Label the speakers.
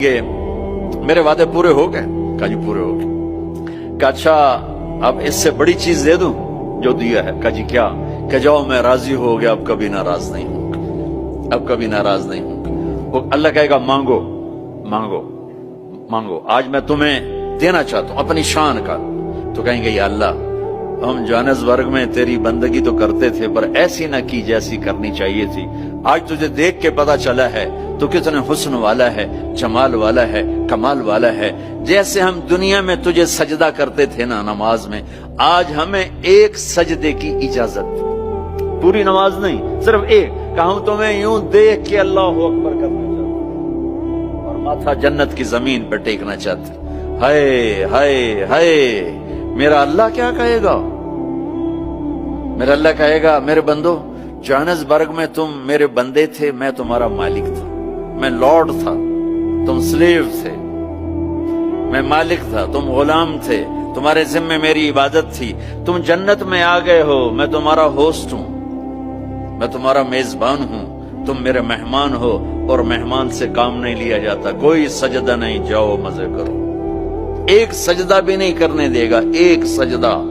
Speaker 1: کہ میرے وعدے پورے ہو گئے؟ کہا جی پورے ہو گئے۔ کہا اچھا اب اس سے بڑی چیز دے دوں جو دیا ہے؟ کہا جی کیا؟ کہ جاؤ میں راضی ہو گیا، اب کبھی ناراض نہیں ہوں گا، اب کبھی ناراض نہیں ہوں گا۔ وہ اللہ کہے گا مانگو مانگو مانگو، آج میں تمہیں دینا چاہتا ہوں اپنی شان کا۔ تو کہیں گے یا اللہ ہم جوہانسبرگ میں تیری بندگی تو کرتے تھے پر ایسی نہ کی جیسی کرنی چاہیے تھی، آج تجھے دیکھ کے پتا چلا ہے تو کتنے حسن والا ہے، جمال والا ہے، کمال والا ہے۔ جیسے ہم دنیا میں تجھے سجدہ کرتے تھے نا نماز میں، آج ہمیں ایک سجدے کی اجازت، پوری نماز نہیں صرف ایک، کہ ہم تمہیں یوں دیکھ کے اللہ اکبر کرنا چاہتے اور ماتھا جنت کی زمین پر ٹیکنا چاہتے۔ ہائے ہائے ہائے، میرا اللہ کیا کہے گا؟ میرا اللہ کہے گا میرے بندو جوہانسبرگ میں تم میرے بندے تھے، میں تمہارا مالک تھا، میں لارڈ تھا، تم سلیو تھے، میں مالک تھا، تم غلام تھے، تمہارے ذمے میری عبادت تھی۔ تم جنت میں آ گئے ہو، میں تمہارا ہوسٹ ہوں، میں تمہارا میزبان ہوں، تم میرے مہمان ہو اور مہمان سے کام نہیں لیا جاتا۔ کوئی سجدہ نہیں، جاؤ مزے کرو۔ ایک سجدہ بھی نہیں کرنے دے گا، ایک سجدہ۔